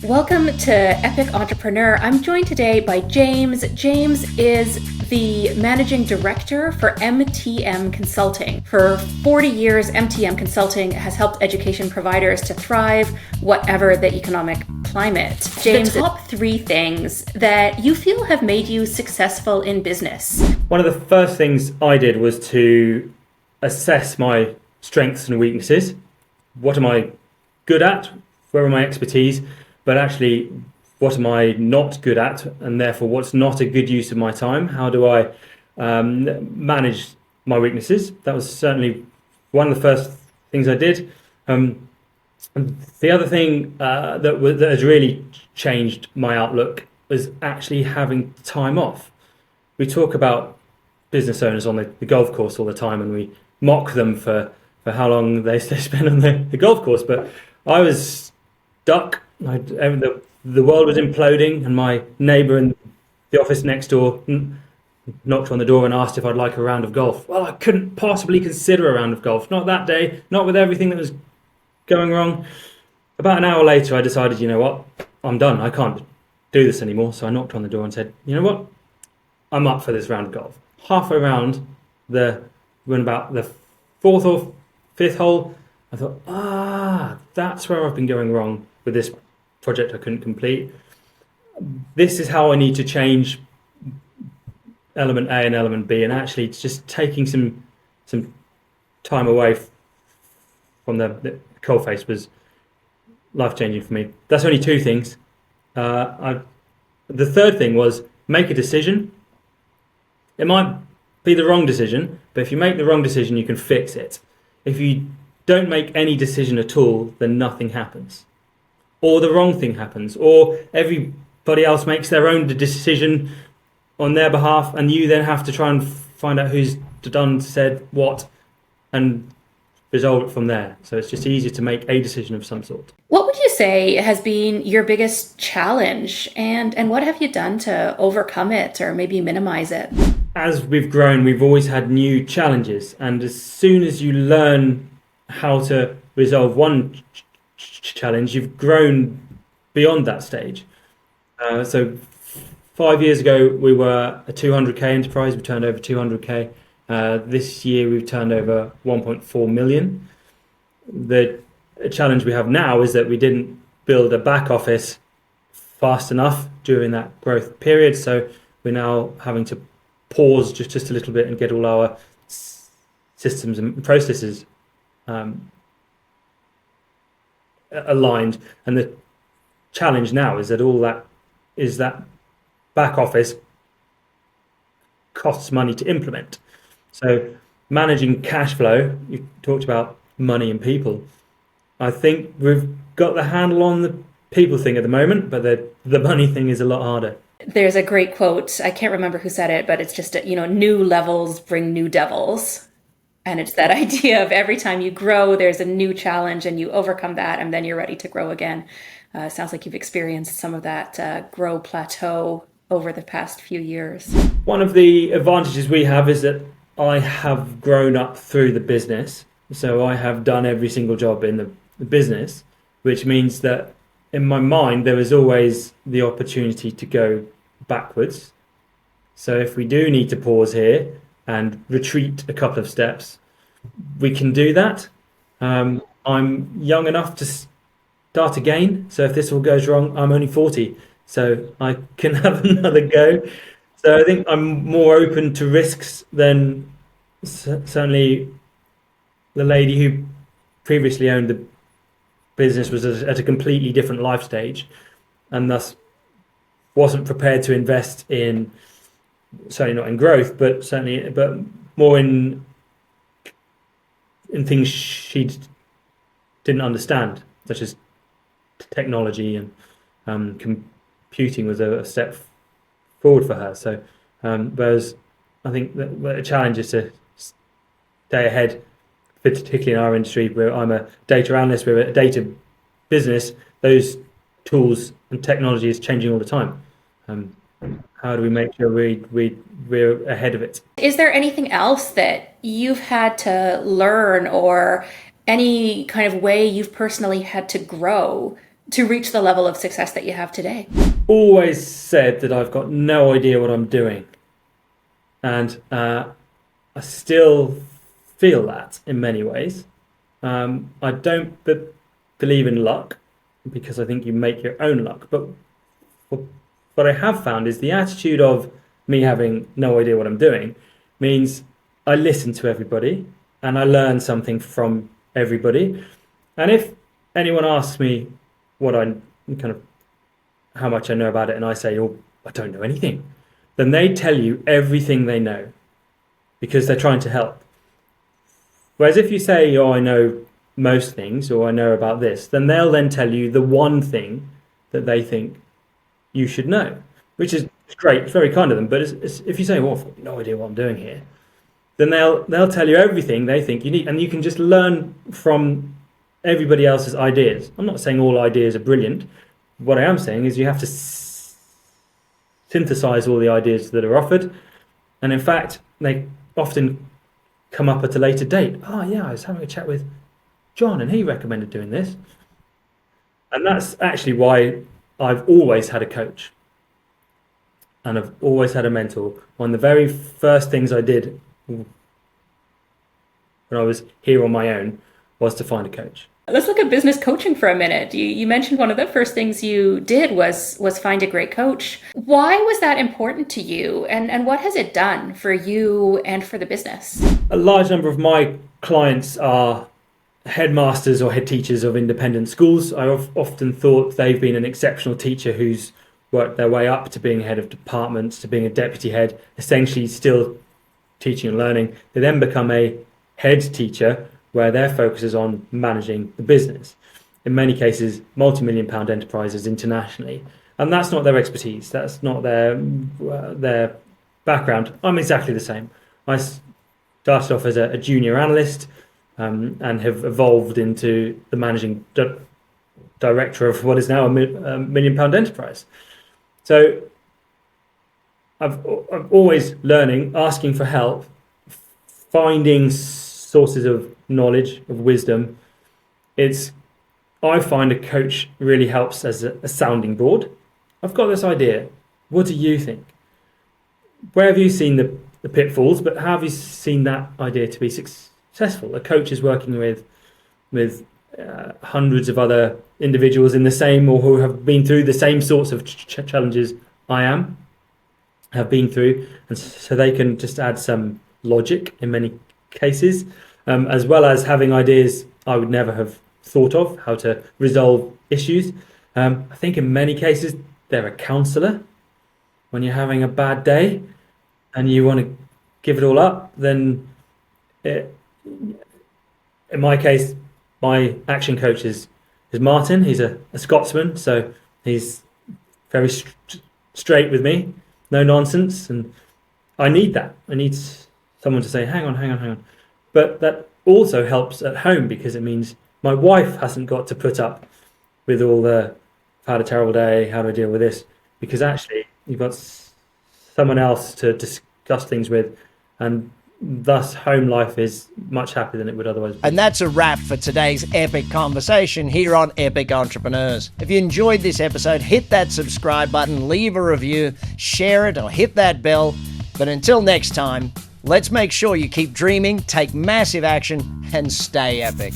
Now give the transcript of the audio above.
Welcome to Epic Entrepreneur. I'm joined today by James. James is the Managing Director for MTM Consulting. For 40 years, MTM Consulting has helped education providers to thrive, whatever the economic climate. James, the top 3 things that you feel have made you successful in business. One of the first things I did was to assess my strengths and weaknesses. What am I good at? Where are my expertise? But actually, what am I not good at? And therefore, what's not a good use of my time? How do I manage my weaknesses? That was certainly one of the first things I did. The other thing that has really changed my outlook was actually having time off. We talk about business owners on the golf course all the time, and we mock them for how long they spend on the golf course. But I was stuck. The world was imploding, and my neighbour in the office next door knocked on the door and asked if I'd like a round of golf. Well, I couldn't possibly consider a round of golf. Not that day, not with everything that was going wrong. About an hour later, I decided, you know what, I'm done. I can't do this anymore. So I knocked on the door and said, you know what, I'm up for this round of golf. Halfway around, when about the 4th or 5th hole, I thought, that's where I've been going wrong with this project I couldn't complete. This is how I need to change element A and element B, and actually it's just taking some time away from the coalface was life-changing for me. That's only 2 things. The third thing was make a decision. It might be the wrong decision, but if you make the wrong decision, you can fix it. If you don't make any decision at all, then nothing happens. Or the wrong thing happens, or everybody else makes their own decision on their behalf, and you then have to try and find out who's done, said what, and resolve it from there. So it's just easier to make a decision of some sort. What would you say has been your biggest challenge, and what have you done to overcome it or maybe minimize it? As we've grown, we've always had new challenges, and as soon as you learn how to resolve one challenge, you've grown beyond that stage. So 5 years ago, we were a 200k enterprise. We turned over 200k. This year, we've turned over 1.4 million. The challenge we have now is that we didn't build a back office fast enough during that growth period. So we're now having to pause just a little bit and get all our systems and processes aligned. And the challenge now is that back office costs money to implement. So managing cash flow, you talked about money and people. I think we've got the handle on the people thing at the moment, but the money thing is a lot harder. There's a great quote. I can't remember who said it, but it's just, new levels bring new devils. And it's that idea of every time you grow, there's a new challenge and you overcome that, and then you're ready to grow again. Sounds like you've experienced some of that grow plateau over the past few years. One of the advantages we have is that I have grown up through the business. So I have done every single job in the business, which means that in my mind, there is always the opportunity to go backwards. So if we do need to pause here and retreat a couple of steps, we can do that. I'm young enough to start again. So if this all goes wrong, I'm only 40, so I can have another go. So I think I'm more open to risks than certainly the lady who previously owned the business was at a completely different life stage, and thus wasn't prepared to invest in, certainly not in growth, but more in things she didn't understand, such as technology, and computing was a step forward for her. So whereas I think that the challenge is to stay ahead, particularly in our industry where I'm a data analyst, we're a data business. Those tools and technology is changing all the time. How do we make sure we're ahead of it? Is there anything else that you've had to learn, or any kind of way you've personally had to grow to reach the level of success that you have today? Always said that I've got no idea what I'm doing. And I still feel that in many ways. I don't believe in luck, because I think you make your own luck. But what I have found is the attitude of me having no idea what I'm doing means I listen to everybody and I learn something from everybody. And if anyone asks me how much I know about it, and I say, oh, I don't know anything, then they tell you everything they know, because they're trying to help. Whereas if you say, oh, I know most things, or I know about this, then they'll then tell you the one thing that they think you should know, which is great. It's very kind of them. But if you say, well, I've got no idea what I'm doing here, then they'll tell you everything they think you need, and you can just learn from everybody else's ideas. I'm not saying all ideas are brilliant. What I am saying is you have to synthesize all the ideas that are offered, and in fact, they often come up at a later date. Oh yeah, I was having a chat with John and he recommended doing this. And that's actually why I've always had a coach and I've always had a mentor. One of the very first things I did when I was here on my own was to find a coach. Let's look at business coaching for a minute. You mentioned one of the first things you did was find a great coach. Why was that important to you, and what has it done for you and for the business? A large number of my clients are headmasters or head teachers of independent schools. I've often thought they've been an exceptional teacher who's worked their way up to being head of departments, to being a deputy head, essentially still teaching and learning. They then become a head teacher where their focus is on managing the business. In many cases, multi-million-pound enterprises internationally. And that's not their expertise. That's not their background. I'm exactly the same. I started off as a junior analyst and have evolved into the managing director of what is now a million-pound enterprise. So I'm always learning, asking for help, finding sources of knowledge, of wisdom. I find a coach really helps as a sounding board. I've got this idea. What do you think? Where have you seen the pitfalls, but how have you seen that idea to be successful? A coach is working with hundreds of other individuals in the same, or who have been through the same sorts of challenges I have been through, and so they can just add some logic in many cases, as well as having ideas I would never have thought of, how to resolve issues. I think in many cases they're a counsellor. When you're having a bad day and you want to give it all up, then in my case, my action coach is Martin. He's a Scotsman, so he's very straight with me, no nonsense, and I need that. I need someone to say, hang on. But that also helps at home, because it means my wife hasn't got to put up with all the, I've had a terrible day, how do I deal with this? Because actually you've got someone else to discuss things with, and thus home life is much happier than it would otherwise be. And that's a wrap for today's epic conversation here on Epic Entrepreneurs. If you enjoyed this episode, hit that subscribe button, leave a review, share it, or hit that bell. But until next time, let's make sure you keep dreaming, take massive action, and stay epic.